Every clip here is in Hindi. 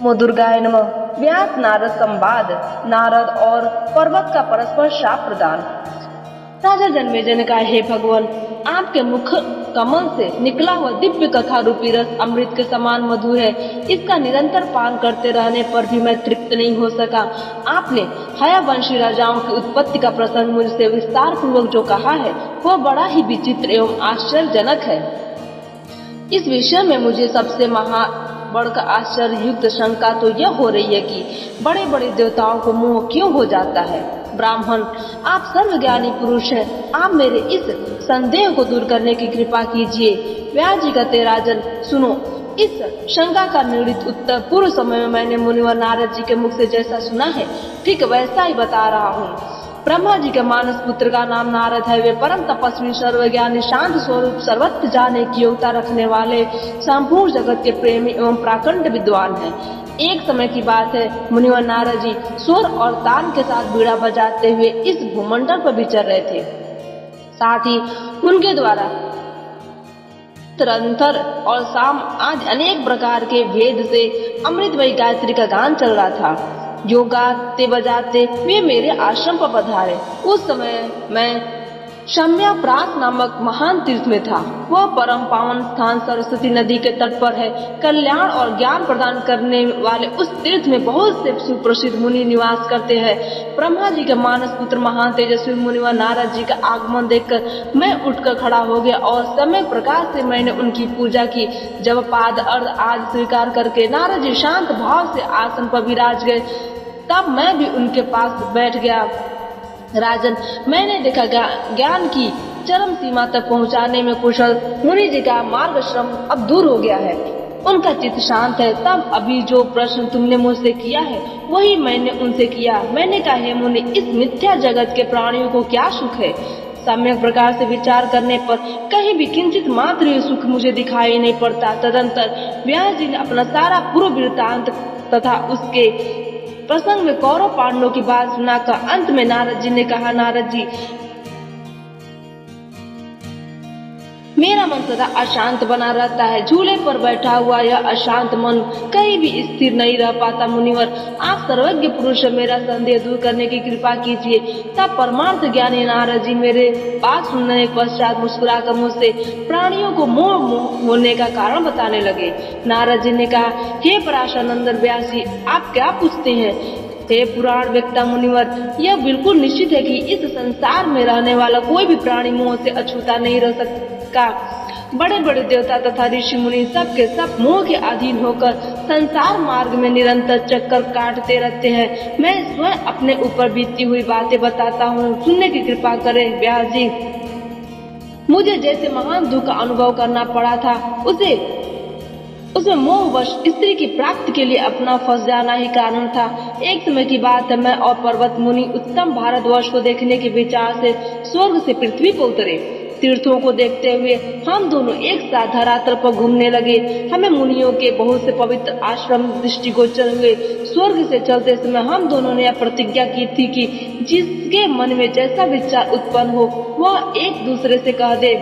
मधुर गाय नमः। व्यास नारद संवाद। नारद और पर्वत का परस्पर शाप प्रदान। राजा जन्मेजय ने कहा, हे भगवान, आपके मुख कमल से निकला हुआ दिव्य कथा रूपी रस अमृत के समान मधुर है। इसका निरंतर पान करते रहने पर भी मैं तृप्त नहीं हो सका। आपने हयावंशी राजाओं की उत्पत्ति का प्रसंग मुझसे विस्तार पूर्वक जो कहा है वह बड़ा ही विचित्र एवं आश्चर्यजनक है। इस विषय में मुझे सबसे बढ़कर आश्चर्य युक्त शंका तो यह हो रही है कि बड़े बड़े देवताओं को मोह क्यों हो जाता है। ब्राह्मण, आप सर्वज्ञानी पुरुष हैं, आप मेरे इस संदेह को दूर करने की कृपा कीजिए। व्यास जी कहते, राजन सुनो, इस शंका का निर्णित उत्तर पूर्व समय में मैंने मुनिवर नारद जी के मुख से जैसा सुना है ठीक वैसा ही बता रहा हूँ। ब्रह्मा जी के मानस पुत्र का नाम नारद है। वे परम तपस्वी, सर्वज्ञानी, शांत स्वरूप, सर्वत्र जाने की योग्यता रखने वाले, संपूर्ण जगत के प्रेमी एवं प्राकंड विद्वान हैं। एक समय की बात है, मुनिवर नारद जी स्वर और तान के साथ बीड़ा बजाते हुए इस भूमंडल पर विचर रहे थे। साथ ही उनके द्वारा तरंतर और साम आदि अनेक प्रकार के भेद से अमृतमयी गायत्री का गान चल रहा था। जो गाते बजाते वे मेरे आश्रम पर पधारे। उस समय मैं शम्याप्रास नामक महान तीर्थ में था। वह परम पावन स्थान सरस्वती नदी के तट पर है। कल्याण और ज्ञान प्रदान करने वाले उस तीर्थ में बहुत से सुप्रसिद्ध मुनि निवास करते हैं। ब्रह्मा जी के मानस पुत्र महान तेजस्वी मुनिवर नारद जी का आगमन देखकर मैं उठकर खड़ा हो गया और सम्यक प्रकार से मैंने उनकी पूजा की। जब पाद अर्घ आदि स्वीकार करके नारद जी शांत भाव से आसन पर विराज गए, तब मैं भी उनके पास बैठ गया। राजन, मैंने देखा ज्ञान की चरम सीमा तक पहुंचाने में कुशल मुनि जी का मार्ग श्रम अब दूर हो गया है। उनका चित्त शांत है। तब अभी जो प्रश्न तुमने मुझसे किया है वही मैंने उनसे किया। मैंने कहा, हे मुनि, इस मिथ्या जगत के प्राणियों को क्या सुख है? सम्यक प्रकार से विचार करने पर कहीं भी किंचित मात्र ये सुख मुझे दिखाई नहीं पड़ता। तदंतर व्यास जी ने अपना सारा पूर्व वृत्तांत तथा उसके प्रसंग में कौरव पांडवों की बात सुनाकर अंत में नारद जी ने कहा, नारद जी, मेरा मन सदा अशांत बना रहता है। झूले पर बैठा हुआ यह अशांत मन कहीं भी स्थिर नहीं रह पाता। मुनिवर, आप सर्वज्ञ पुरुष, मेरा संदेह दूर करने की कृपा कीजिए। तब परमार्थ ज्ञानी नारद जी मेरे बात सुनने के पश्चात मुस्कुराकर मुझसे प्राणियों को मोह होने का कारण बताने लगे। नारद जी ने कहा, हे पराशरनंदन व्यास जी, आप क्या पूछते हैं? हे पुराण वेत्ता मुनिवर, यह बिल्कुल निश्चित है कि इस संसार में रहने वाला कोई भी प्राणी मोह से अछूता नहीं रह सकता। बड़े बड़े देवता तथा ऋषि मुनि सब के सब मोह के अधीन होकर संसार मार्ग में निरंतर चक्कर काटते रहते हैं। मैं स्वयं अपने ऊपर बीती हुई बातें बताता हूँ, सुनने की कृपा करें। व्यास जी, मुझे जैसे महान दुख का अनुभव करना पड़ा था उसमें मोहवश स्त्री की प्राप्ति के लिए अपना फंस जाना ही कारण था। एक समय की बात है, मैं और पर्वत मुनि उत्तम भारतवर्ष को देखने के विचार से स्वर्ग से पृथ्वी पर उतरे। तीर्थों को देखते हुए हम दोनों एक साथ धरातल पर घूमने लगे। हमें मुनियों के बहुत से पवित्र आश्रम दृष्टिगोचर हुए। स्वर्ग से चलते समय हम दोनों ने यह प्रतिज्ञा की थी कि जिसके मन में जैसा विचार उत्पन्न हो वह एक दूसरे से कह दे।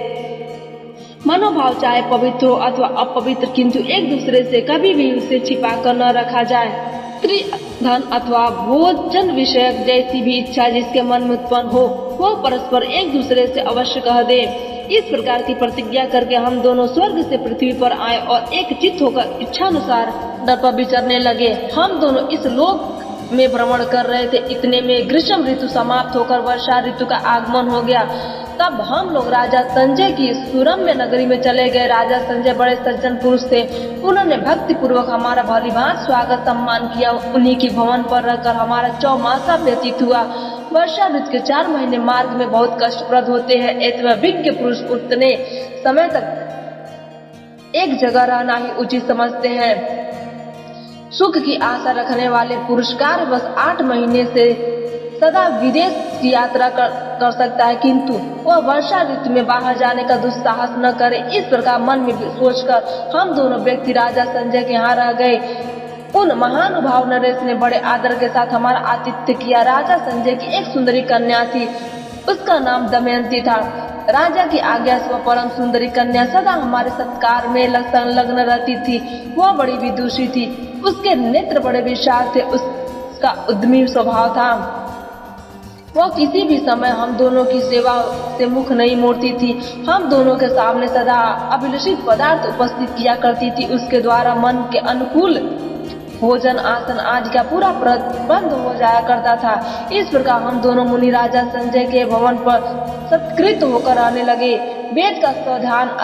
मनोभाव चाहे पवित्र हो अथवा अपवित्र, किंतु एक दूसरे से कभी भी उसे छिपा कर न रखा जाए। स्त्री, धन अथवा भोजन विषयक जैसी भी इच्छा जिसके मन में उत्पन्न हो वह परस्पर एक दूसरे से अवश्य कह दे। इस प्रकार की प्रतिज्ञा करके हम दोनों स्वर्ग से पृथ्वी पर आए और एक चित्त होकर इच्छानुसार नर पर विचरने लगे। हम दोनों इस लोक में भ्रमण कर रहे थे। इतने में ग्रीष्म ऋतु समाप्त होकर वर्षा ऋतु का आगमन हो गया। तब हम लोग राजा संजय की सुरम्य नगरी में चले गए। राजा संजय बड़े सज्जन पुरुष थे। उन्होंने भक्ति पूर्वक हमारा भलीभांति स्वागत सम्मान किया। उन्हीं की भवन पर रहकर हमारा चौमासा व्यतीत हुआ। वर्षा ऋतु के 4 महीने मार्ग में बहुत कष्टप्रद होते हैं। ऐसे विज्ञ पुरुष उतने समय तक एक जगह रहना ही उचित समझते हैं। सुख की आशा रखने वाले पुरुष कार्यवश 8 महीने से सदा विदेश की यात्रा कर सकता है, किंतु वह वर्षा ऋतु में बाहर जाने का दुस्साहस न करे। इस प्रकार मन में सोचकर हम दोनों व्यक्ति राजा संजय के यहाँ रह गए। उन महानुभाव नरेश ने बड़े आदर के साथ हमारा आतिथ्य किया। राजा संजय की एक सुंदरी कन्या थी, उसका नाम दमयंती था। राजा की आज्ञा से वह परम सुंदरी कन्या सदा हमारे सत्कार में संलग्न रहती थी। वह बड़ी विदुषी थी, उसके नेत्र बड़े विशाल थे, उसका उद्यमी स्वभाव था। वह किसी भी समय हम दोनों की सेवा से मुख नहीं मोड़ती थी। हम दोनों के सामने सदा अभिलषित पदार्थ उपस्थित किया करती थी। उसके द्वारा मन के अनुकूल भोजन आसन आदि का पूरा प्रबंध हो जाया करता था। इस प्रकार हम दोनों मुनि राजा संजय के भवन पर सत्कृत होकर आने लगे। वेद का स्वाध्यान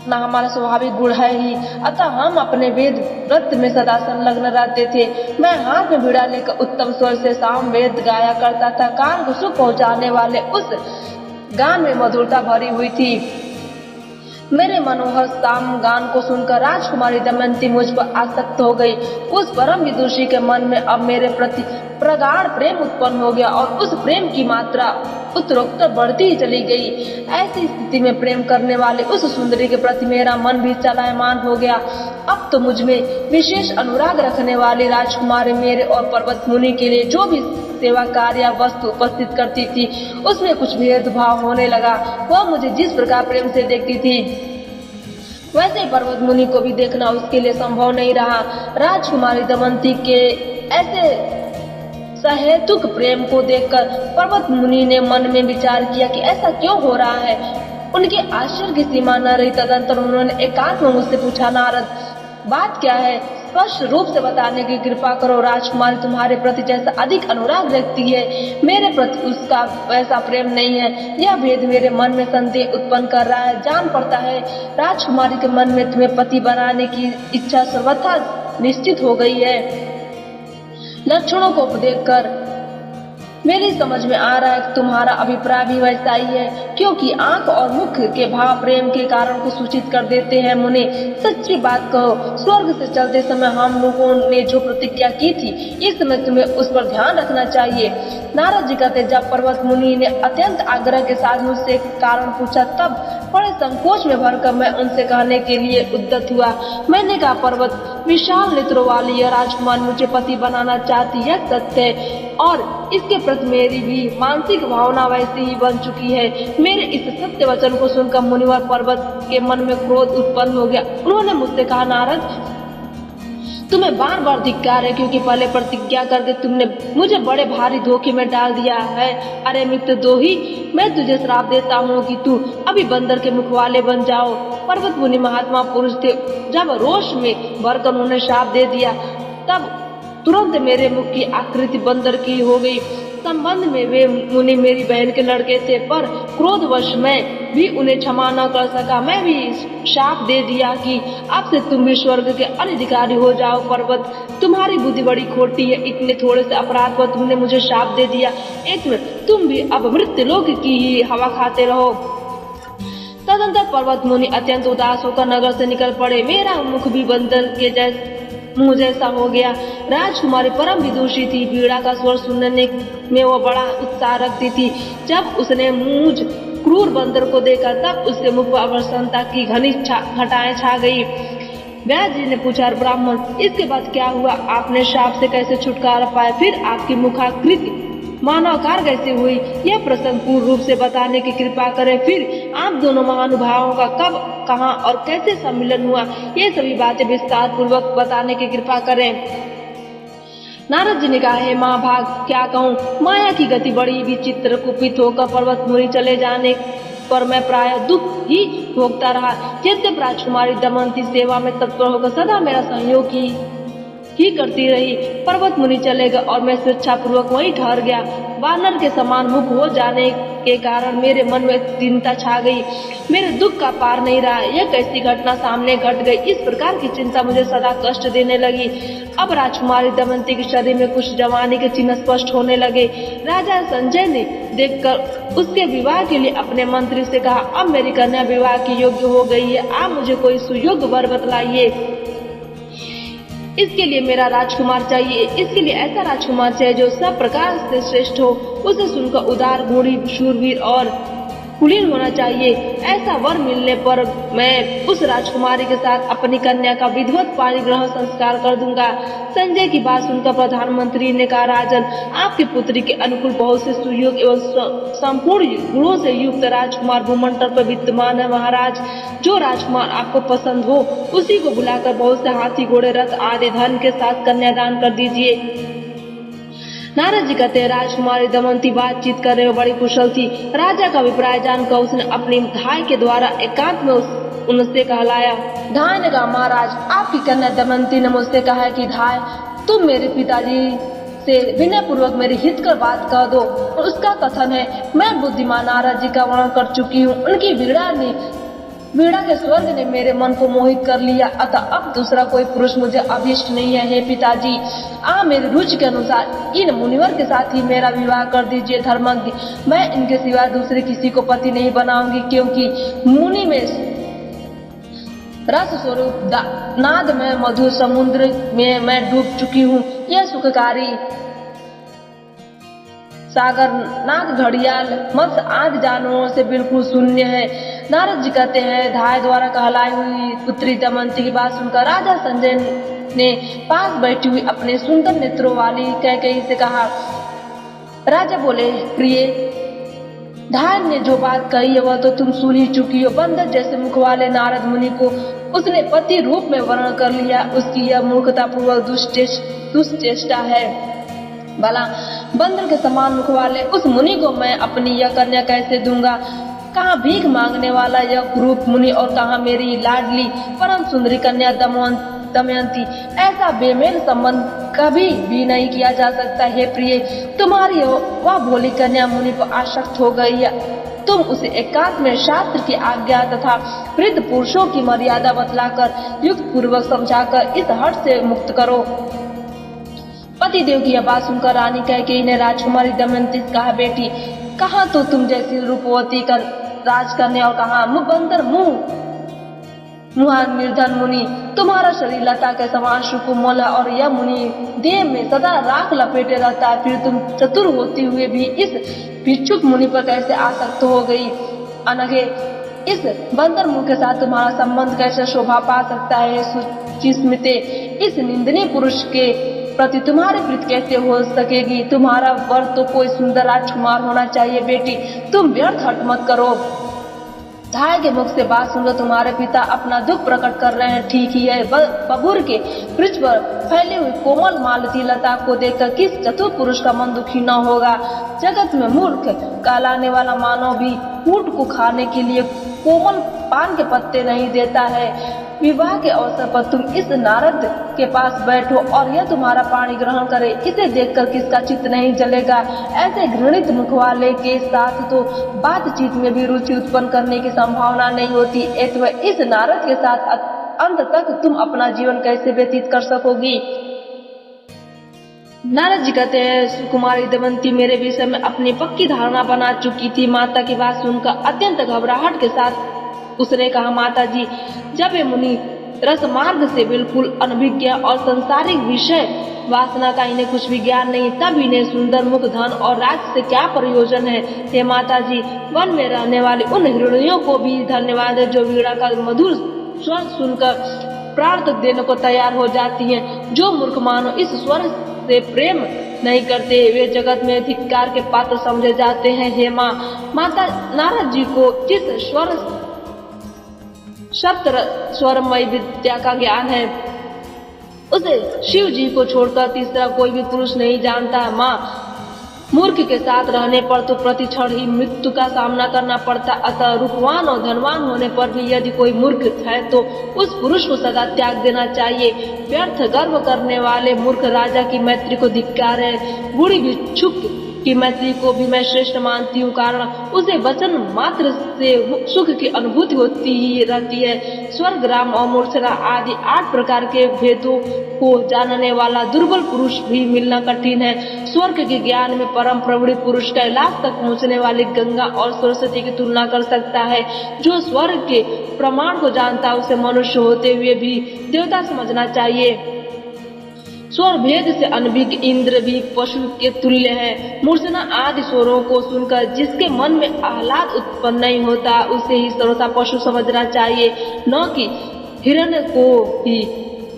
न हमारा स्वाभाविक गुण है ही, अतः हम अपने वेद व्रत में सदा संलग्न रहते थे। मैं हाथ में बीड़ा लेकर उत्तम स्वर से साम वेद गाया करता था। कान को सुख पहुंचाने वाले उस गान में मधुरता भरी हुई थी। मेरे मनोहर साम गान को सुनकर राजकुमारी दमयंती मुझ पर आसक्त हो गई। उस परम विदुषी के मन में अब मेरे प्रति प्रगाढ़ प्रेम उत्पन्न हो गया और उस प्रेम की मात्रा उत्तरोत्तर बढ़ती ही चली गई। ऐसी स्थिति में प्रेम करने वाले उस सुंदरी के प्रति मेरा मन भी चलायमान हो गया। अब तो मुझ में विशेष अनुराग रखने वाली राजकुमारी मेरे और पर्वत मुनि के लिए जो भी सेवा कार्य या वस्तु उपस्थित करती थी, उसमें कुछ भेदभाव होने लगा। वह मुझे जिस प्रकार प्रेम से देखती थी, वैसे ही पर्वत मुनि को भी देखना उसके लिए संभव नहीं रहा। राजकुमारी दमयंती के ऐसे सहेतुक प्रेम को देखकर पर्वत मुनि ने मन में विचार किया कि ऐसा क्यों हो रहा है। उनके आश्चर्य की सीमा न रही। तदंतर उन्होंने एकांत में मुझसे पूछा, नारद, बात क्या है? स्पष्ट रूप से बताने की कृपा करो। राजकुमारी तुम्हारे प्रति जैसा अधिक अनुराग रखती है, मेरे प्रति उसका वैसा प्रेम नहीं है। यह भेद मेरे मन में संदेह उत्पन्न कर रहा है। जान पड़ता है राजकुमारी के मन में तुम्हें पति बनाने की इच्छा सर्वथा निश्चित हो गई है। लक्षणों को देखकर मेरी समझ में आ रहा है कि तुम्हारा अभिप्राय भी वैसा ही है, क्योंकि आंख और मुख के भाव प्रेम के कारण को सूचित कर देते हैं। मुनि, सच्ची बात कहो, स्वर्ग से चलते समय हम लोगों ने जो प्रतिज्ञा की थी, इस समय तुम्हें उस पर ध्यान रखना चाहिए। नारद जी कहते, जब पर्वत मुनि ने अत्यंत आग्रह के साथ मुझसे कारण पूछा, तब बड़े संकोच में भरकर मैं उनसे कहने के लिए उद्यत हुआ। मैंने कहा, पर्वत, विशाल नेत्रों वाली यह राजकुमार मुझे पति बनाना चाहती है, सत्य है, और इसके प्रति मेरी भी मानसिक भावना वैसी ही बन चुकी है। मेरे इस सत्य वचन को सुनकर मुनिवर पर्वत के मन में क्रोध उत्पन्न हो गया। उन्होंने मुझसे कहा, नारद, तुम्हें बार बार धिक्कार है, क्योंकि पहले प्रतिज्ञा करके तुमने मुझे बड़े भारी धोखे में डाल दिया है। अरे मित्र दोही, मैं तुझे श्राप देता हूँ कि तू अभी बंदर के मुख वाले बन जाओ। पर्वत मुनि महात्मा पुरुष थे। जब रोष में भरकर उन्होंने श्राप दे दिया, तब तुरंत मेरे मुख की आकृति बंदर की हो गई। संबंध में वे मुनि मेरी बहन के लड़के थे, पर क्रोधवश मैं भी उन्हें क्षमा न कर सका। मैं भी शाप दे दिया कि अब से तुम भी स्वर्ग के अनधिकारी हो जाओ। पर्वत, तुम्हारी बुद्धि बड़ी खोटी है। इतने थोड़े से अपराध पर तुमने मुझे शाप दे दिया। एक में तुम भी अब मृत्युलोक की ही हवा खाते रहो। तदंतर पर्वत मुनि अत्यंत उदास होकर नगर से निकल पड़े। मेरा मुख भी बंदर के मुँह जैसा हो गया। राजकुमारी परम विदुषी थी। बीड़ा का स्वर सुनने में वह बड़ा उत्साह रखती थी। जब उसने मुझ क्रूर बंदर को देखा, तब उसके मुख पर प्रसन्नता की घनी घटाएं छा गई। व्यास जी ने पूछा, ब्राह्मण, इसके बाद क्या हुआ? आपने शाप से कैसे छुटकारा पाया? फिर आपकी मुखाकृति मानवकार कैसे हुई? यह प्रसंग पूर्ण रूप से बताने की कृपा करें। फिर आप दोनों महानुभावों का कब, कहाँ और कैसे सम्मिलन हुआ, ये सभी बातें विस्तार पूर्वक बताने की कृपा करें। नारद जी ने कहा, हे महाभाग, क्या कहूँ, माया की गति बड़ी विचित्र। कुपित होकर पर्वत मुनि चले जाने पर मैं प्राय दुख ही भोगता रहा। यद्यपि राजकुमारी दमयंती सेवा में तत्पर होकर सदा मेरा सहयोग ही करती रही। पर्वत मुनि चले गए और मैं स्वेच्छा पूर्वक वहीं ठहर गया। वानर के समान मुख हो जाने के कारण मेरे मन में चिंता छा गई। मेरे दुख का पार नहीं रहा। यह कैसी घटना सामने घट गई, इस प्रकार की चिंता मुझे सदा कष्ट देने लगी। अब राजकुमारी दमयंती के शरीर में कुछ जवानी के चिन्ह स्पष्ट होने लगे। राजा संजय ने देखकर उसके विवाह के लिए अपने मंत्री से कहा, अब मेरी कन्या विवाह की योग्य हो गई है। आप मुझे कोई सुयोग्य वर बतलाइए। इसके लिए मेरा राजकुमार चाहिए। इसके लिए ऐसा राजकुमार चाहिए जो सब प्रकार से श्रेष्ठ हो। उसे सुनकर उदार, गुणी, शूरवीर और कुलीन होना चाहिए। ऐसा वर मिलने पर मैं उस राजकुमारी के साथ अपनी कन्या का विधिवत पाणिग्रहण संस्कार कर दूंगा। संजय की बात सुनकर प्रधानमंत्री ने कहा, राजन, आपकी पुत्री के अनुकूल बहुत से सुयोग एवं संपूर्ण गुणों से युक्त राजकुमार भूमंडल पर विद्यमान है महाराज। जो राजकुमार आपको पसंद हो उसी को बुलाकर बहुत से हाथी घोड़े रथ आदि धन के साथ कन्यादान कर दीजिए। नारद जी कहते हैं, राजकुमारी दमयंती बातचीत कर रहे हो, बड़ी कुशल थी। राजा का अभिप्राय जानकर उसने अपनी धाय के द्वारा एकांत में उनसे कहलाया। धाय ने कहा, महाराज, आपकी कन्या दमयंती ने मुझसे कहा है कि धाय, तुम मेरे पिताजी से विनय पूर्वक मेरे हित कर बात कह दो। उसका कथन है, मैं बुद्धिमान नारद जी का वर्णन कर चुकी हूँ। उनकी वीणा के स्वर्ग ने मेरे मन को मोहित कर लिया, अतः अब दूसरा कोई पुरुष मुझे अभीष्ट नहीं है। हे पिताजी, आप मेरी रुचि के अनुसार इन मुनिवर के साथ ही मेरा विवाह कर दीजिए। धर्मज्ञ, मैं इनके सिवाय दूसरे किसी को पति नहीं बनाऊंगी, क्योंकि मुनि में रस स्वरूप नाद में मधुर समुद्र में मैं डूब चुकी हूँ। यह सुखकारी सागर नाग, घड़ियाल, मत्स्य आदि जानवरों से बिल्कुल शून्य है। नारद जी कहते हैं, धाय द्वारा कहलाई हुई पुत्री दमयंती की बात सुनकर राजा संजय ने पास बैठी हुई अपने सुंदर नेत्रों वाली कैकेयी से कहा। राजा बोले, प्रिय, धाय ने जो बात कही है वह तो तुम सुन ही चुकी हो। बंदर जैसे मुख वाले नारद मुनि को उसने पति रूप में वर्णन कर लिया। उसकी यह मूर्खता पूर्वक दुष्चेष्टा है। भला बंदर के समान मुख वाले उस मुनि को मैं अपनी यह कन्या कैसे दूंगा? कहाँ भीख मांगने वाला यह कुरूप मुनि और कहाँ मेरी लाडली परम सुंदरी कन्या दमयंती। ऐसा बेमेल संबंध कभी भी नहीं किया जा सकता। हे प्रिय, तुम्हारी वह भोली कन्या मुनि पर आसक्त हो गई है। तुम उसे एकांत में शास्त्र की आज्ञा तथा वृद्ध पुरुषों की मर्यादा बतलाकर युक्त पूर्वक समझाकर इस हट से मुक्त करो। पतिदेव की यह बात सुनकर रानी कैकेयी ने राजकुमारी दमयंती से कहा, बेटी, कहाँ तो तुम जैसी रूपवती का राजकन्या और कहाँ बंदर मुहान निर्धन मुनि। तुम्हारा शरीर लता के समान सुकोमल है और यह मुनि देह में सदा राख लपेटे रहता है। फिर तुम चतुर होती हुए भी इस भिक्षुक मुनि पर कैसे आसक्त हो गई? अनघे, इस बंदर मुनि के साथ तुम्हारा संबंध कैसे शोभा पा सकता है? सुचिस्मिते, इस निंदनीय पुरुष के प्रति तुम्हारी प्रीति कैसे हो सकेगी? तुम्हारा वर तो कोई सुंदर राजकुमार होना चाहिए। बेटी, तुम व्यर्थ हट मत करो। धाय के मुख से बात सुनकर तुम्हारे पिता अपना दुख प्रकट कर रहे हैं, ठीक ही है। बबूर के वृक्ष पर फैली हुई कोमल मालती लता को देखकर किस चतुर पुरुष का मन दुखी न होगा? जगत में मूर्ख कहलाने वाला मानव भी ऊंट को खाने के लिए कोमल पान के पत्ते नहीं देता है। विवाह के अवसर पर तुम इस नारद के पास बैठो और यह तुम्हारा पाणी ग्रहण करे, इसे देखकर किसका चित्त नहीं जलेगा? ऐसे घृणित मुख वाले के साथ तो बातचीत में भी रुचि उत्पन्न करने की संभावना नहीं होती। एवं इस नारद के साथ अंत तक तुम अपना जीवन कैसे व्यतीत कर सकोगी? नारद जी कहते हैं, सुकुमारी दमयंती मेरे विषय में अपनी पक्की धारणा बना चुकी थी। माता की बात सुनकर अत्यंत घबराहट के साथ उसने कहा, माता जी, जब ये मुनि रस मार्ग से बिल्कुल अनभिज्ञ और संसारिक विषय वासना का इन्हें कुछ भी ज्ञान नहीं, तब इन्हें सुंदर मुख, धन और राज्य से क्या प्रयोजन है? हे माता जी, वन में रहने वाली उन हिरणियों को भी धन्यवाद है जो वीणा का मधुर स्वर सुनकर प्राण तक देने को तैयार हो जाती हैं। जो मूर्ख मानो इस स्वर से प्रेम नहीं करते, वे जगत में धिक्कार के पात्र समझे जाते हैं। हे माँ, माता नारद जी को जिस सप्त स्वरमय विद्या का ज्ञान है, उसे शिव जी को छोड़कर तीसरा कोई भी पुरुष नहीं जानता। माँ, मूर्ख के साथ रहने पर तो प्रतिक्षण ही मृत्यु का सामना करना पड़ता। अतः रूपवान और धनवान होने पर भी यदि कोई मूर्ख है तो उस पुरुष को सदा त्याग देना चाहिए। व्यर्थ गर्व करने वाले मूर्ख राजा की मैत्री को धिक्कार है। बूढ़ी भिक्षुक की मैत्री को भी मैं श्रेष्ठ मानती हूँ, कारण उसे वचन मात्र से सुख की अनुभूति होती ही रहती है। स्वर्ग, राम और मूर्छना आदि 8 प्रकार के भेदों को जानने वाला दुर्बल पुरुष भी मिलना कठिन है। स्वर्ग के ज्ञान में परम प्रवीण पुरुष कैलाश तक पहुँचने वाली गंगा और सरस्वती की तुलना कर सकता है। जो स्वर्ग के प्रमाण को जानता है उसे मनुष्य होते हुए भी देवता समझना चाहिए। स्वर भेद से अनभिज्ञ इंद्र भी पशु के तुल्य है। मूर्छना आदि स्वरों को सुनकर जिसके मन में आह्लाद उत्पन्न नहीं होता उसे ही सर्वथा पशु समझना चाहिए, न कि हिरण्य को ही।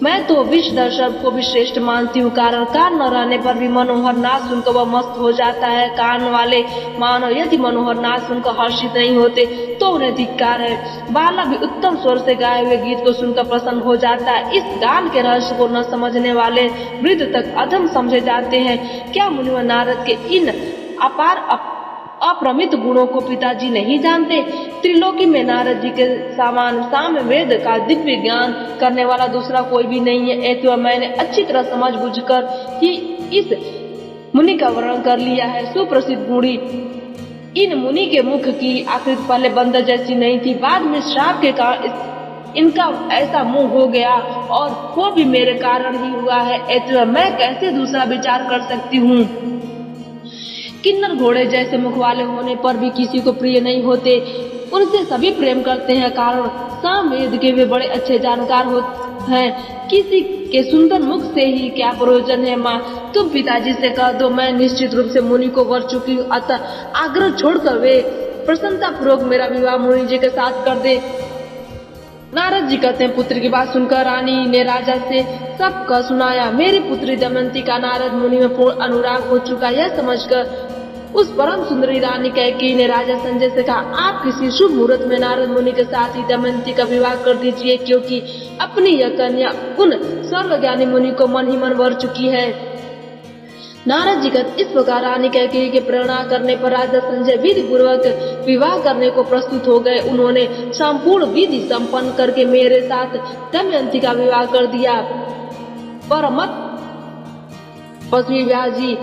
मैं तो विष दर्शक को भी श्रेष्ठ मानती हूँ, कारण कान न रहने पर भी मनोहर नाद सुनकर वह मस्त हो जाता है। कान वाले मानव यदि मनोहर नाद सुनकर हर्षित नहीं होते तो उन्हें धिक्कार है। बालक भी उत्तम स्वर से गाए हुए गीत को सुनकर प्रसन्न हो जाता है। इस गान के रहस्य को न समझने वाले वृद्ध तक अधम समझे जाते हैं। क्या मुनिवर नारद के इन अपार अप्रमित गुणों को पिताजी नहीं जानते? त्रिलोकी में नारद जी के समान सामवेद का दिव्य ज्ञान करने वाला दूसरा कोई भी नहीं है। ऐसे मैंने अच्छी तरह समझ बुझकर ही इस मुनि का वर्णन कर लिया है। सुप्रसिद्ध गुणी इन मुनि के मुख की आकृति पहले बंदर जैसी नहीं थी, बाद में श्राप के कारण इनका ऐसा मुंह हो गया, और वो भी मेरे कारण ही हुआ है। ऐसे मैं कैसे दूसरा विचार कर सकती हूँ? किन्नर घोड़े जैसे मुख वाले होने पर भी किसी को प्रिय नहीं होते, उनसे सभी प्रेम करते हैं, कारण सामवेद के वे बड़े अच्छे जानकार होते हैं। किसी के सुंदर मुख से ही क्या प्रयोजन है? माँ, तुम पिताजी से कह दो, मैं निश्चित रूप से मुनि को वर चुकी हूँ, अतः आग्रह छोड़कर वे प्रसन्नता पूर्वक मेरा विवाह मुनि जी के साथ कर दे। नारद जी कहते हैं, पुत्र की बात सुनकर रानी ने राजा से सब कह सुनाया। मेरी पुत्री दमयंती का नारद मुनि में पूर्ण अनुराग हो चुका। यह समझकर उस परम सुंदरी रानी कैकेयी ने राजा संजय से कहा, आप किसी शुभ मुहूर्त में नारद मुनि के साथ ही दमयंती का विवाह कर दीजिए, क्योंकि अपनी यह कन्या उन सर्वज्ञानी मुनि को मन ही मन वर चुकी है। नारद जी का इस प्रकार रानी कैकेयी के प्रेरणा करने पर राजा संजय विधि पूर्वक विवाह करने को प्रस्तुत हो गए। उन्होंने संपूर्ण विधि संपन्न करके मेरे साथ दमयंती का विवाह कर दिया। पर मत पशु जी,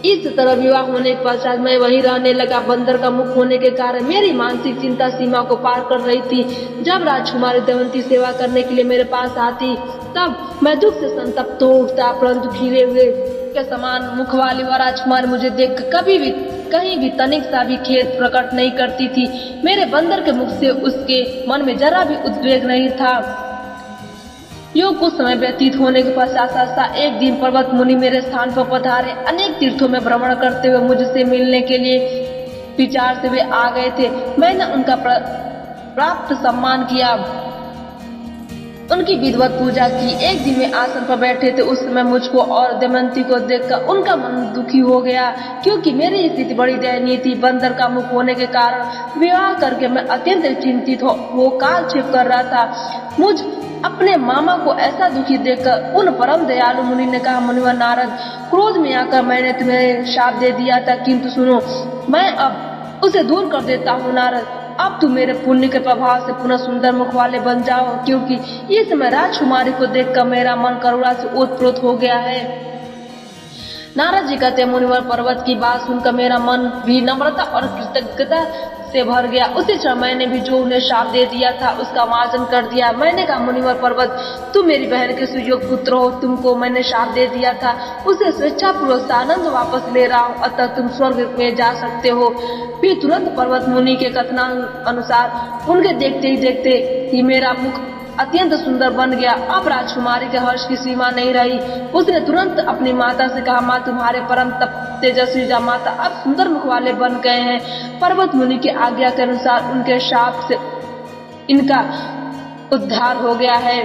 इस तरह विवाह होने के पश्चात मैं वही रहने लगा। बंदर का मुख होने के कारण मेरी मानसिक चिंता सीमा को पार कर रही थी। जब राजकुमारी दमयंती सेवा करने के लिए मेरे पास आती तब मैं दुख से संतप्त हो उठता, परंतु खिले हुए के समान मुख वाली वह राजकुमारी मुझे देख कभी भी कहीं भी तनिक सा भी खेद प्रकट नहीं करती थी। मेरे बंदर के मुख से उसके मन में जरा भी उद्वेग नहीं था। यूं कुछ समय व्यतीत होने के पश्चात एक दिन पर्वत मुनि मेरे स्थान पर पधारे। अनेक तीर्थों में भ्रमण करते हुए मुझसे मिलने के लिए विचार से वे आ गए थे। मैंने उनका प्राप्त सम्मान किया, उनकी विधिवत पूजा की। एक दिन वे आसन पर बैठे थे, उस समय मुझको और दमयंती को देखकर उनका मन दुखी हो गया, क्योंकि मेरी स्थिति बड़ी दयनीय थी। बंदर का मुख होने के कारण विवाह करके मैं अत्यंत चिंतित हो कालक्षेप कर रहा था। मुझ अपने मामा को ऐसा दुखी देखकर उन परम दयालु मुनि ने कहा, मुनिवर नारद, क्रोध में आकर मैंने तुम्हें शाप दे दिया था, किंतु सुनो, मैं अब उसे दूर कर देता हूँ। नारद, अब तुम मेरे पुण्य के प्रभाव से पुनः सुंदर मुख वाले बन जाओ, क्योंकि इस समय राजकुमारी को देखकर मेरा मन करुणा से ओतप्रोत हो गया है। नारद जी कहते, मुनिवर, पर्वत की बात सुनकर मेरा मन भी नम्रता और कृतज्ञता से भर गया। उसी क्षण मैंने भी जो उन्हें शाप दे दिया था उसका मार्जन कर दिया। मैंने कहा, मुनिवर पर्वत, तुम मेरी बहन के सुयोग पुत्र हो, तुमको मैंने शाप दे दिया था, उसे स्वेच्छापूर्वक आनंद वापस ले रहा हूँ, अतः तुम स्वर्ग में जा सकते हो। फिर तुरंत पर्वत मुनि के कथनानुसार उनके देखते ही मेरा मुख अत्यंत सुंदर बन गया। अब राजकुमारी के हर्ष की सीमा नहीं रही। उसने तुरंत अपनी माता से कहा, माँ, तुम्हारे परम तेजस्वी जामाता अब सुंदर मुख वाले बन गए हैं। पर्वत मुनि की आज्ञा के अनुसार उनके शाप से इनका उद्धार हो गया है।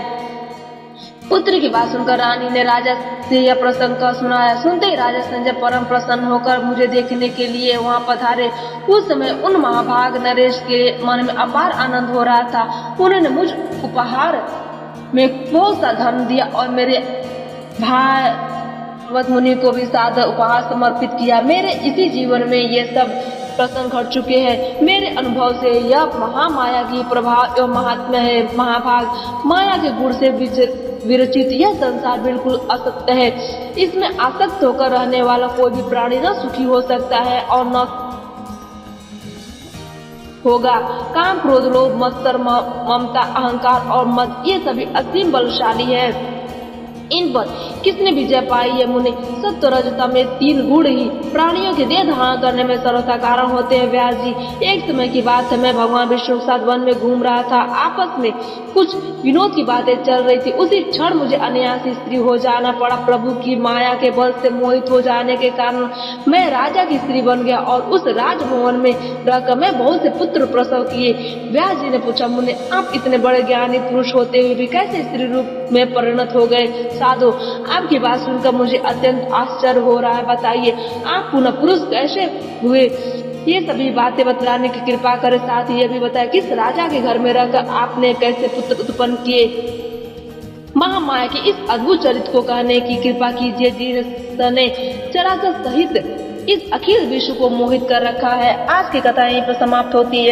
पुत्र की बात सुनकर रानी ने राजा से यह प्रसंग का सुनाया। सुनते ही राजा संजय परम प्रसन्न होकर मुझे देखने के लिए वहां पधारे। उस समय उन महाभाग नरेश के मन में अपार आनंद हो रहा था। उन्होंने मुझ उपहार में बहुत सा धन दिया और मेरे भाई पर्वत मुनि को भी सादर उपहार समर्पित किया। मेरे इसी जीवन में ये सब प्रसंग घट चुके हैं। मेरे अनुभव से यह महामाया की प्रभाव एवं महात्म्य है। महाभाग, माया के गुण से विरचित यह संसार बिल्कुल असत्य है। इसमें आसक्त होकर रहने वाला कोई भी प्राणी न सुखी हो सकता है और न होगा। काम, क्रोध, लोभ, मत्सर, ममता, अहंकार और मद, ये सभी असीम बलशाली है। इन पर किसने विजय पाई है मुनि? सत्व रजतम में 3 गुण ही प्राणियों के देह धारण करने में सर्वथा कारण होते हैं। व्यास जी, एक समय की बात है, मैं भगवान विष्णु के साथ वन में घूम रहा था। आपस में कुछ विनोद की बातें चल रही थी। उसी क्षण मुझे अनायास स्त्री हो जाना पड़ा। प्रभु की माया के बल से मोहित हो जाने के कारण मैं राजा की स्त्री बन गया और उस राजभवन में रहकर मैं बहुत से पुत्र प्रसव किए। व्यास जी ने पूछा, मुनि, आप इतने बड़े ज्ञानी पुरुष होते हुए भी कैसे स्त्री रूप में परिणत हो गए? साधु, आपकी बात सुनकर मुझे अत्यंत आश्चर्य हो रहा है। बताइए, आप पुनः पुरुष कैसे हुए? ये सभी बातें बतलाने की कृपा करें। साथ ही ये भी बताएं, किस राजा के घर में रहकर आपने कैसे पुत्र उत्पन्न किए? महामाया के इस अद्भुत चरित्र को कहने की कृपा कीजिए, जिसने चराचर सहित इस अखिल विश्व को मोहित कर रखा है। आज की कथा यहीं पर समाप्त होती है।